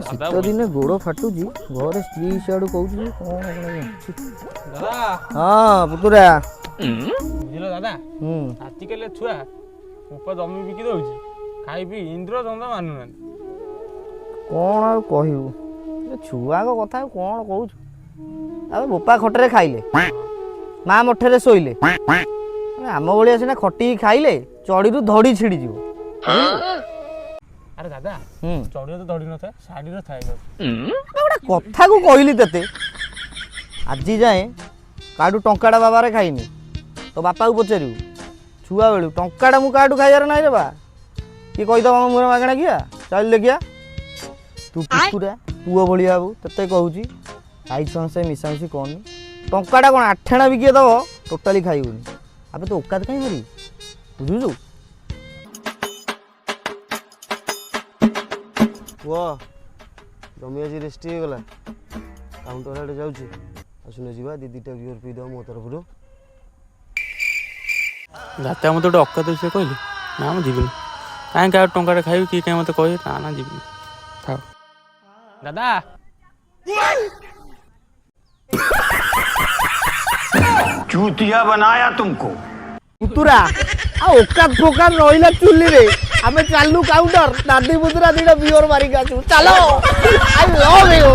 ଶୀତ ଦିନେ ଗୋଡ଼ ଫାଟୁଛି ଘରେ ସ୍ତ୍ରୀ ସିଆଡ଼ୁ କହୁଛି କ'ଣ ଦାଦା ହଁ ପୁତୁରା ବୁଝିଲ ଦାଦା ଆଜିକାଲି ଛୁଆ ଉପା ଜମି ବିକି ଦଉଛି ଖାଇ ପିଇ ଇନ୍ଦ୍ର ଚନ୍ଦ୍ର ମାନୁନାହାନ୍ତି। କ'ଣ ଆଉ କହିବୁ ଛୁଆଙ୍କ କଥା ଆଉ କ'ଣ କହୁଛୁ। ଆଉ ବୋପା ଖଟରେ ଖାଇଲେ ମା ମଠରେ ଶୋଇଲେ ଆମ ଭଳିଆ ସିନା ଖଟିକି ଖାଇଲେ ଚଡ଼ିରୁ ଧଡ଼ି ଛିଡ଼ିଯିବ। ଆରେ ଦାଦା ଚଢ଼ିବ ତ ଧଡ଼ି ନଥାଏ ଶାଢ଼ୀର ଥାଏ। ଗୋଟେ କଥାକୁ କହିଲି ତତେ ଆଜି ଯାଏଁ କାହାଠୁ ଟଙ୍କାଟା ବାବାରେ ଖାଇନି। ତୋ ବାପାକୁ ପଚାରିବୁ ଛୁଆ ବେଳୁ ଟଙ୍କାଟା ମୁଁ କାହାଠୁ ଖାଇବାର ନାହିଁ ରେ ବା। କିଏ କହିଦେବ ଆମ ମୁହଁରେ ମାଗଣା କିଆ ଚାଲ ଦେଖିଆ। ତୁ ପୁତୁରା ପୁଅ ଭଳିଆ ହବୁ ତତେ କହୁଛି ଆଇଛ ସେ ମିଶାମିଶି କହନି। ଟଙ୍କାଟା କ'ଣ ଆଠେଣା ବି କିଏ ଦେବ ଟୋଟାଲି ଖାଇବୁନି। ଆବେ ତୁ ଓକାତ କାହିଁ ମାରିବୁ ବୁଝୁଛୁ। ପୁଅ ଜମି ଆଜି ରେଷ୍ଟି ହେଇଗଲା କାଉଣ୍ଟର ଆଡ଼େ ଯାଉଛି ଆସୁନେ ଯିବା ଦି ଦିଟା ବିୟର ପିଇଦେବ ମୋ ତରଫରୁ। ରାତେ ମୋତେ ଗୋଟେ ଅକାତ ବିଷୟ କହିଲି ନା ମୁଁ ଯିବିନି। କାହିଁକି ଆଉ ଟଙ୍କାଟା ଖାଇବି କିଏ କାହିଁ ମୋତେ କହିବେ ନା ଯିବିନି ଥାଉ। ଦାଦା चूतिया बनाया तुमको। ପୁତୁରା ଆଉ ଓକାତ ଫୋକାତ ରହିଲା ଚୁଲିରେ ଆମେ ଚାଲୁ କାଉଣ୍ଟର ଦାଦି ପୁତୁରା ଦିଟା ବିୟର ମାରିକି ଆସିବୁ ଚାଲ। I love you.